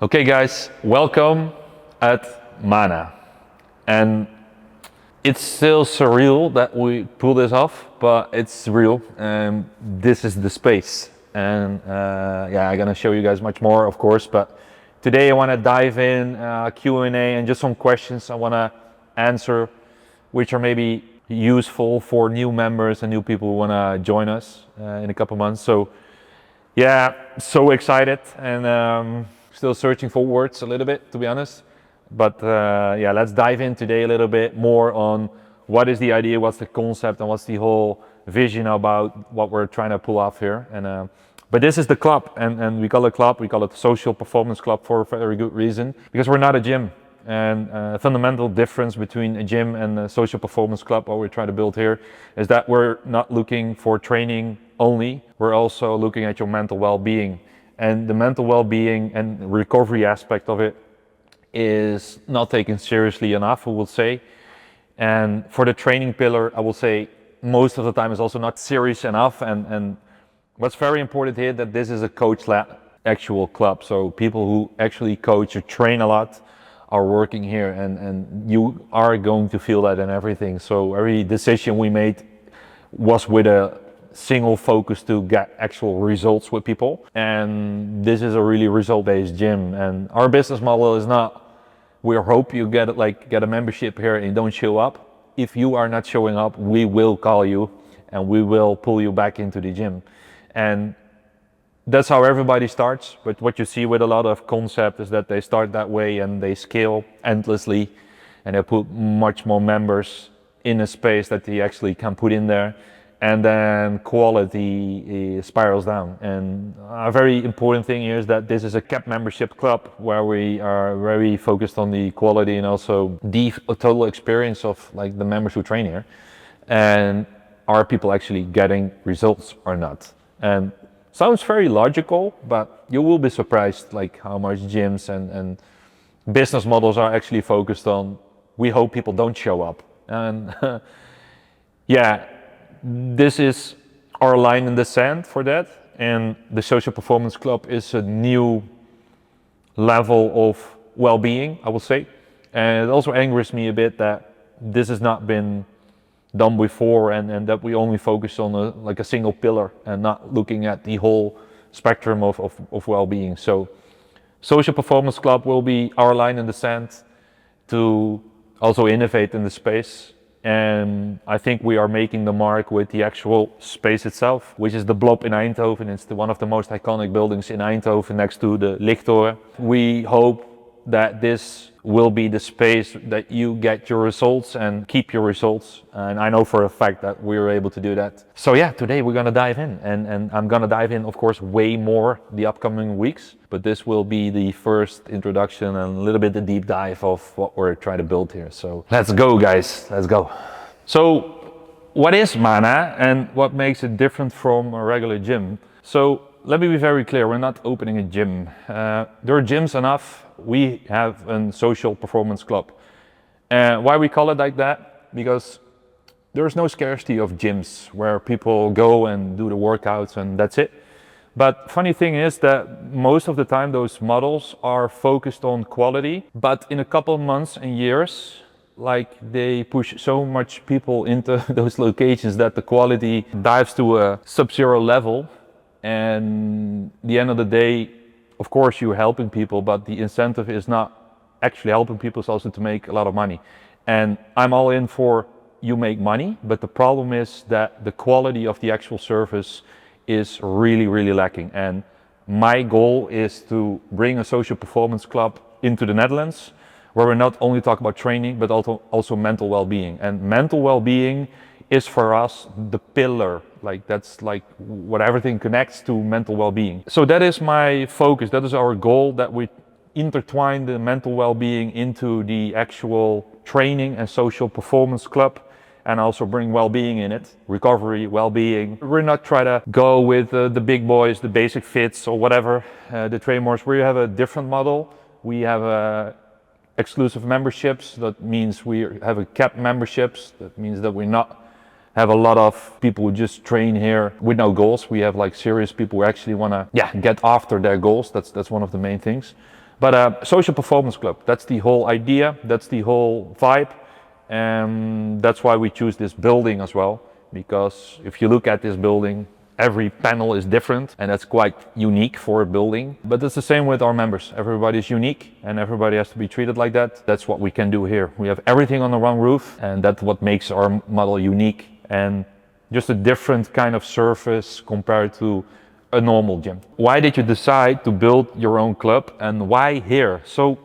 Okay guys, welcome at Mana. And it's still surreal that we pull this off, but it's real. And this is the space. And I'm gonna show you guys much more, of course, but today I wanna dive in Q&A and just some questions I wanna answer, which are maybe useful for new members and new people who wanna join us in a couple months. So yeah, so excited and still searching for words a little bit, to be honest. But let's dive in today a little bit more on what is the idea, what's the concept, and what's the whole vision about what we're trying to pull off here. And but this is the club, and we call it club. We call it Social Performance Club for a very good reason, because we're not a gym. And a fundamental difference between a gym and a social performance club, what we're trying to build here, is that we're not looking for training only. We're also looking at your mental well-being. And the mental well-being and recovery aspect of it is not taken seriously enough, I will say. And for the training pillar, I will say most of the time is also not serious enough. And what's very important here, that this is a coach-led actual club. So people who actually coach or train a lot are working here, and you are going to feel that in everything. So every decision we made was with a single focus to get actual results with people, and this is a really result-based gym. And our business model is not, we hope you get a membership here and don't show up. If you are not showing up, we will call you and we will pull you back into the gym. And that's how everybody starts. But what you see with a lot of concepts is that they start that way and they scale endlessly, and they put much more members in a space that they actually can put in there, and then quality spirals down. And a very important thing here is that this is a capped membership club where we are very focused on the quality and also the total experience of like the members who train here, and are people actually getting results or not. And sounds very logical, but you will be surprised like how much gyms and business models are actually focused on, we hope people don't show up. And this is our line in the sand for that. And the Social Performance Club is a new level of well-being, I will say. And it also angers me a bit that this has not been done before, and that we only focus on a single pillar and not looking at the whole spectrum of well-being. So Social Performance Club will be our line in the sand to also innovate in the space. And I think we are making the mark with the actual space itself, which is the Blob in Eindhoven. It's one of the most iconic buildings in Eindhoven next to the Lichttoren. We hope that this will be the space that you get your results and keep your results. And I know for a fact that we were able to do that. So yeah, today we're gonna dive in, and I'm gonna dive in, of course, way more the upcoming weeks, but this will be the first introduction and a little bit the deep dive of what we're trying to build here. So let's go, guys, let's go. So what is Mana and what makes it different from a regular gym? So let me be very clear, we're not opening a gym. There are gyms enough. We have a social performance club. And why we call it like that? Because there's no scarcity of gyms where people go and do the workouts and that's it. But funny thing is that most of the time those models are focused on quality, but in a couple of months and years, like they push so much people into those locations that the quality dives to a sub-zero level. And at the end of the day, of course you're helping people, but the incentive is not actually helping people, it's also to make a lot of money. And I'm all in for you make money, but the problem is that the quality of the actual service is really, really lacking. And my goal is to bring a social performance club into the Netherlands, where we not only talk about training, but also mental well-being. And mental well-being is for us the pillar, like that's like what everything connects to mental well-being. So that is my focus, that is our goal, that we intertwine the mental well-being into the actual training and social performance club, and also bring well-being in it, recovery, well-being. We're not trying to go with the big boys, the basic fits or whatever, the trainers. We have a different model. We have exclusive memberships. That means we have a capped memberships. That means that we're not have a lot of people who just train here with no goals. We have like serious people who actually want to get after their goals. That's one of the main things. But social performance club, that's the whole idea, that's the whole vibe. And that's why we choose this building as well, because if you look at this building, every panel is different, and that's quite unique for a building. But it's the same with our members. Everybody is unique and everybody has to be treated like that. That's what we can do here. We have everything on the one roof, and that's what makes our model unique and just a different kind of service compared to a normal gym. Why did you decide to build your own club, and why here? So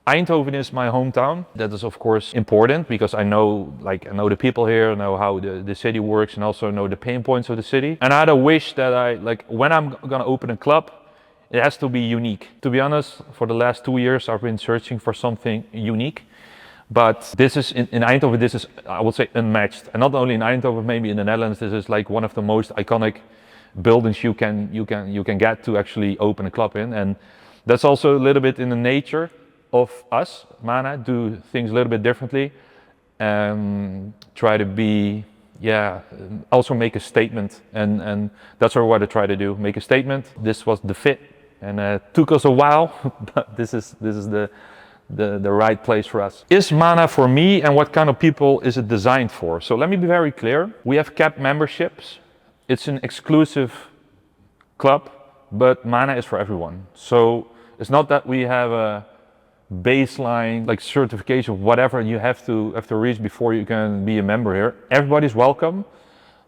Eindhoven is my hometown. That is of course important because I know the people here, I know how the city works, and also know the pain points of the city. And I had a wish that when I'm gonna open a club, it has to be unique. To be honest, for the last 2 years I've been searching for something unique. But this is in Eindhoven, this is, I would say, unmatched. And not only in Eindhoven, maybe in the Netherlands, this is like one of the most iconic buildings you can get to actually open a club in. And that's also a little bit in the nature of us, Mana, do things a little bit differently. Try to be, also make a statement. And that's what I try to do, make a statement. This was the fit, and it took us a while, but this is the right place for us. Is Mana for me, and what kind of people is it designed for? So let me be very clear. We have capped memberships. It's an exclusive club, but Mana is for everyone. So it's not that we have a baseline like certification, whatever you have to reach before you can be a member here. Everybody's welcome,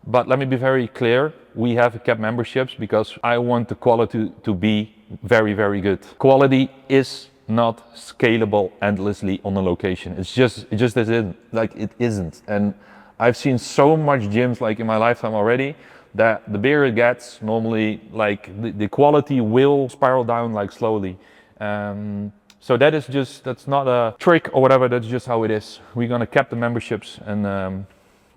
but let me be very clear. We have capped memberships because I want the quality to be very, very good. Quality is not scalable endlessly on a location. It just isn't. It isn't. And I've seen so much gyms like in my lifetime already that the bigger it gets, normally the quality will spiral down slowly. So that's not a trick or whatever, that's just how it is. We're gonna cap the memberships, and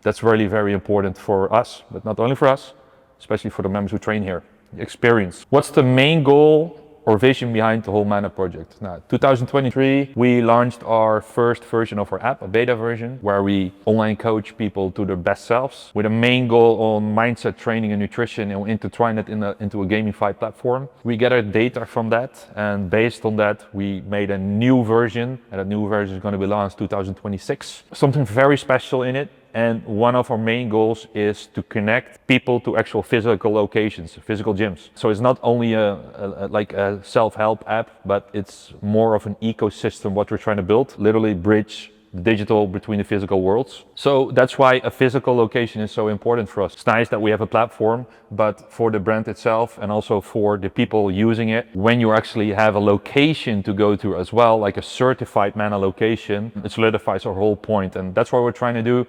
that's really very important for us, but not only for us, especially for the members who train here. Experience. What's the main goal or vision behind the whole Mana project? Now, 2023, we launched our first version of our app, a beta version, where we online coach people to their best selves with a main goal on mindset training and nutrition, and we intertwine it into a gamified platform. We gathered data from that, and based on that, we made a new version, and that new version is going to be launched 2026. Something very special in it. And one of our main goals is to connect people to actual physical locations, physical gyms. So it's not only a self-help app, but it's more of an ecosystem what we're trying to build, literally bridge the digital between the physical worlds. So that's why a physical location is so important for us. It's nice that we have a platform, but for the brand itself and also for the people using it, when you actually have a location to go to as well, like a certified Mana location, it solidifies our whole point. And that's what we're trying to do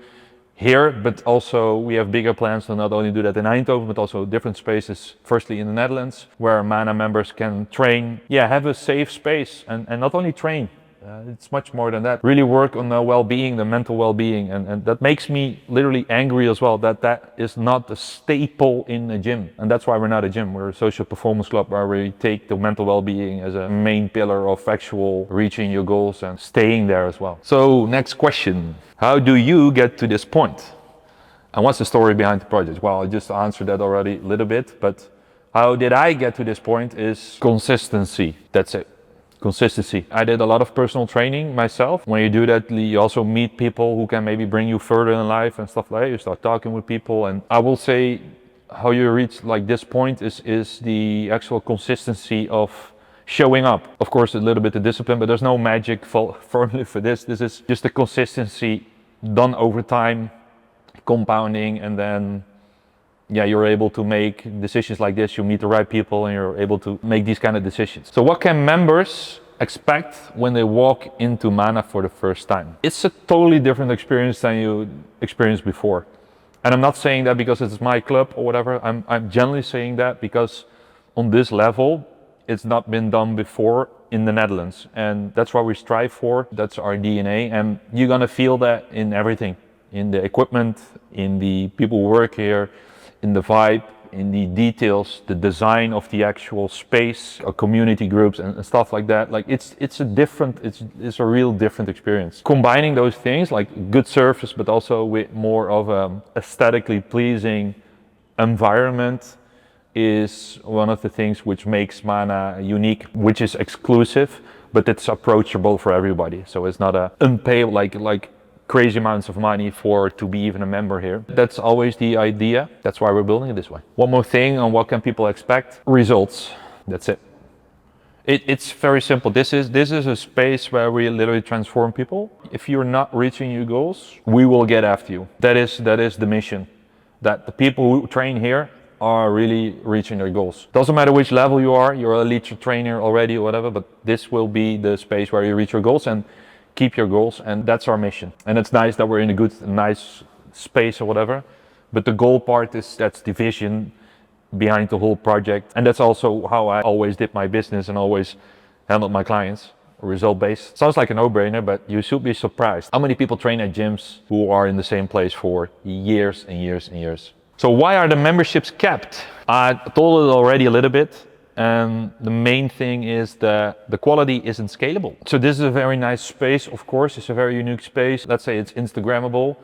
here, but also we have bigger plans to not only do that in Eindhoven, but also different spaces, firstly in the Netherlands, where Mana members can train, have a safe space, and not only train, it's much more than that. Really work on the well-being, the mental well-being, and that makes me literally angry as well, that is not a staple in a gym. And that's why we're not a gym, we're a social performance club where we take the mental well-being as a main pillar of actual reaching your goals and staying there as well. So next question. How do you get to this point? And what's the story behind the project? Well, I just answered that already a little bit, but how did I get to this point is consistency. That's it. Consistency. I did a lot of personal training myself. When you do that, you also meet people who can maybe bring you further in life and stuff like that. You start talking with people, and I will say how you reach this point is the actual consistency of showing up. Of course, a little bit of discipline, but there's no magic formula for this. This is just the consistency done over time, compounding, and then you're able to make decisions like this. You meet the right people and you're able to make these kind of decisions. So what can members expect when they walk into Mana for the first time? It's a totally different experience than you experienced before. And I'm not saying that because it's my club or whatever. I'm generally saying that because on this level, it's not been done before in the Netherlands. And that's what we strive for. That's our DNA. And you're gonna feel that in everything, in the equipment, in the people who work here, in the vibe, in the details, the design of the actual space, community groups and stuff like that. It's a real different experience. Combining those things, like good service, but also with more of a aesthetically pleasing environment, is one of the things which makes Mana unique, which is exclusive, but it's approachable for everybody. So it's not a unpaid like crazy amounts of money for to be even a member here. That's always the idea. That's why we're building it this way. One more thing on what can people expect? Results. That's it. It's very simple. This is a space where we literally transform people. If you're not reaching your goals, we will get after you. That is the mission. That the people who train here are really reaching their goals. Doesn't matter which level you are, you're a elite trainer already or whatever, but this will be the space where you reach your goals and keep your goals, and that's our mission. And it's nice that we're in a nice space or whatever, but the goal part that's the vision behind the whole project, and that's also how I always did my business and always handled my clients. Result based. Sounds like a no-brainer, but you should be surprised how many people train at gyms who are in the same place for years and years and years. So why are the memberships capped? I told it already a little bit, and the main thing is that the quality isn't scalable. So this is a very nice space, of course. It's a very unique space. Let's say it's Instagrammable.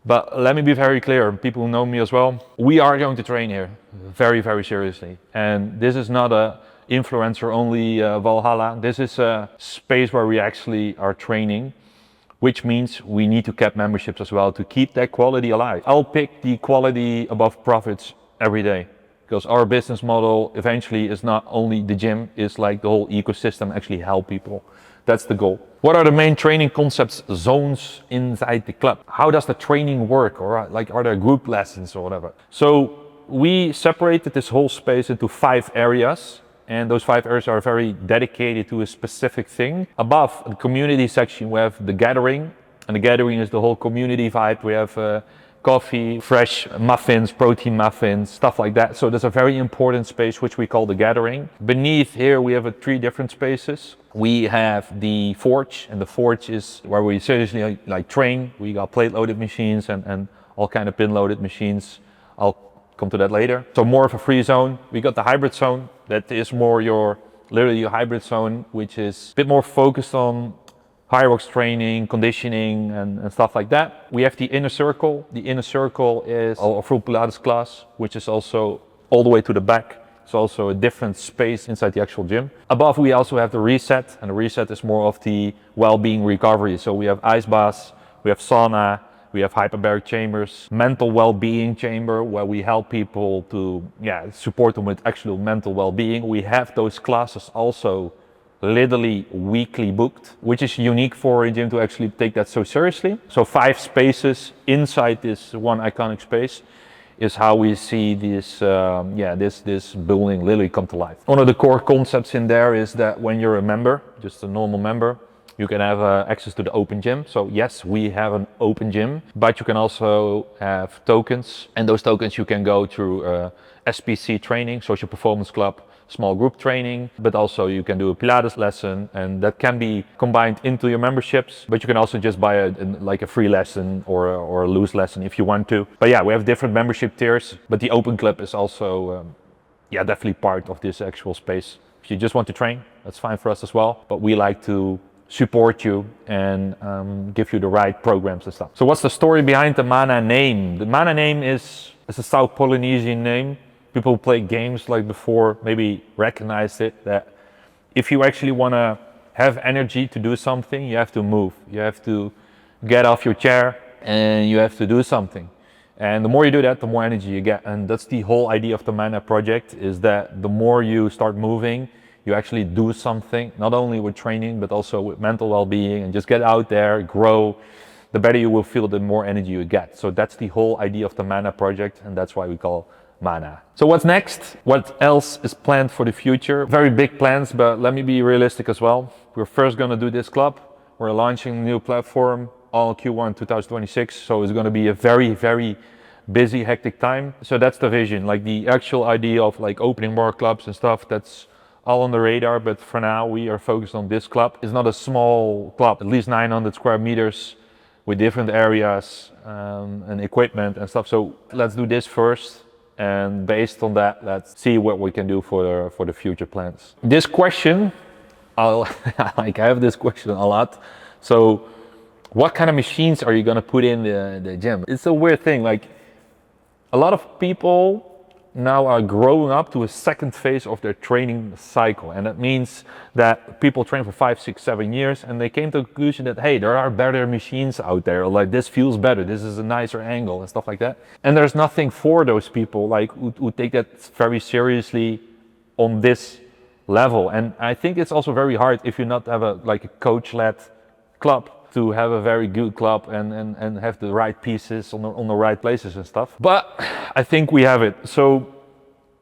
But let me be very clear, people who know me as well, we are going to train here very, very seriously. And this is not a influencer only Valhalla. This is a space where we actually are training, which means we need to cap memberships as well to keep that quality alive. I'll pick the quality above profits every day, because our business model eventually is not only the gym, it's like the whole ecosystem actually help people. That's the goal. What are the main training concepts, zones inside the club? How does the training work? Or like, are there group lessons or whatever? So we separated this whole space into 5 areas, and those 5 areas are very dedicated to a specific thing. Above the community section, we have the gathering, and the gathering is the whole community vibe. We have coffee, fresh muffins, protein muffins, stuff like that. So there's a very important space which we call the gathering. Beneath here we have 3 different spaces. We have the forge, and the forge is where we seriously like train. We got plate loaded machines and all kind of pin loaded machines. I'll come to that later. So more of a free zone. We got the hybrid zone, that is more literally your hybrid zone, which is a bit more focused on HYROX training, conditioning, and stuff like that. We have the inner circle. The inner circle is a full Pilates class, which is also all the way to the back. It's also a different space inside the actual gym. Above we also have the reset, and the reset is more of the well-being recovery. So we have ice baths, we have sauna, we have hyperbaric chambers, mental well-being chamber, where we help people to support them with actual mental well-being. We have those classes also literally weekly booked, which is unique for a gym to actually take that so seriously. So 5 spaces inside this one iconic space is how we see this this building literally come to life. One of the core concepts in there is that when you're a member, just a normal member, you can have access to the open gym. So yes, we have an open gym, but you can also have tokens, and those tokens you can go through SPC training, Social Performance Club, small group training, but also you can do a Pilates lesson, and that can be combined into your memberships. But you can also just buy a free lesson or a loose lesson if you want to. But yeah, we have different membership tiers, but the open club is also definitely part of this actual space. If you just want to train, that's fine for us as well, but we like to support you and give you the right programs and stuff. So what's the story behind the Mana name? The Mana name is a South Polynesian name. People who play games like before maybe recognized it, that if you actually want to have energy to do something, you have to move. You have to get off your chair and you have to do something. And the more you do that, the more energy you get. And that's the whole idea of the Mana project, is that the more you start moving, you actually do something, not only with training, but also with mental well-being, and just get out there, grow. The better you will feel, the more energy you get. So that's the whole idea of the Mana project, and that's why we call Mana. So what's next? What else is planned for the future? Very big plans, but let me be realistic as well. We're first going to do this club. We're launching a new platform all Q1 2026. So it's going to be a very, very busy, hectic time. So that's the vision. Like the actual idea of like opening more clubs and stuff, that's all on the radar. But for now, we are focused on this club. It's not a small club, at least 900 square meters with different areas and equipment and stuff. So let's do this first. And based on that, let's see what we can do for the future plans. This question, I have this question a lot. So what kind of machines are you gonna put in the gym? It's a weird thing. Like a lot of people now are growing up to a second phase of their training cycle. And that means that people train for 5, 6, 7 years and they came to the conclusion that, hey, there are better machines out there. Like this feels better. This is a nicer angle and stuff like that. And there's nothing for those people like who take that very seriously on this level. And I think it's also very hard if you not have a coach-led club to have a very good club and have the right pieces on the right places and stuff. But I think we have it. So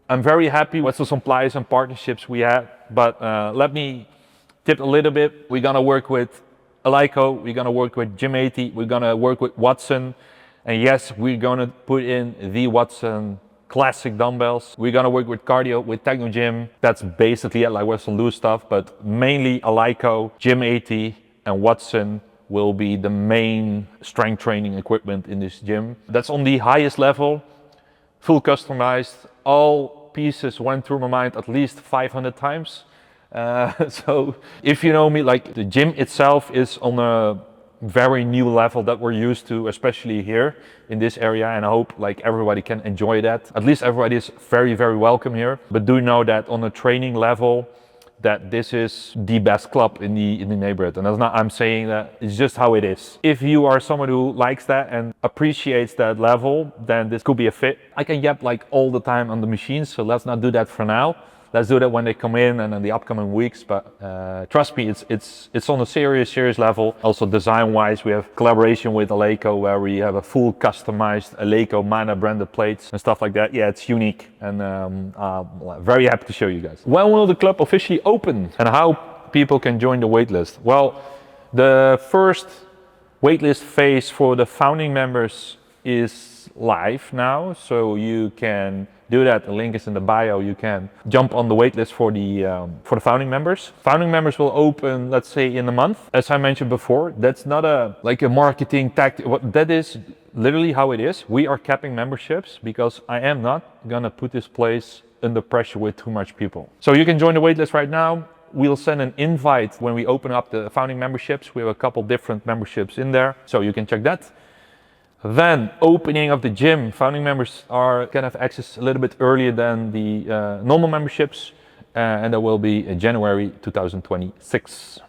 I'm very happy with the suppliers and partnerships we have. But let me tip a little bit. We're gonna work with Eleiko, we're gonna work with Gym80, we're gonna work with Watson. And yes, we're gonna put in the Watson classic dumbbells. We're gonna work with cardio, with Technogym. That's basically it, like with some loose stuff, but mainly Eleiko, Gym80 and Watson will be the main strength training equipment in this gym. That's on the highest level, full customized. All pieces went through my mind at least 500 times. So if you know me, like the gym itself is on a very new level that we're used to, especially here in this area, and I hope like everybody can enjoy that. At least everybody is very, very welcome here. But do know that on a training level, that this is the best club in the neighborhood, and that's not I'm saying that, it's just how it is. If you are someone who likes that and appreciates that level, then this could be a fit. I can yap like all the time on the machines, so let's not do that for now. Let's do that when they come in and in the upcoming weeks. But trust me, it's on a serious level. Also design-wise, we have collaboration with Eleiko, where we have a full customized Eleiko Mana branded plates and stuff like that. Yeah, it's unique, and very happy to show you guys. When will the club officially open and how people can join the waitlist? Well, the first waitlist phase for the founding members is live now, so you can do that. The link is in the bio. You can jump on the waitlist for the founding members. Founding members will open, let's say, in a month. As I mentioned before, that's not a marketing tactic. That is literally how it is. We are capping memberships because I am not gonna put this place under pressure with too much people. So you can join the waitlist right now. We'll send an invite when we open up the founding memberships. We have a couple different memberships in there, so you can check that. Then opening of the gym, founding members can have access a little bit earlier than the normal memberships, and that will be in January 2026.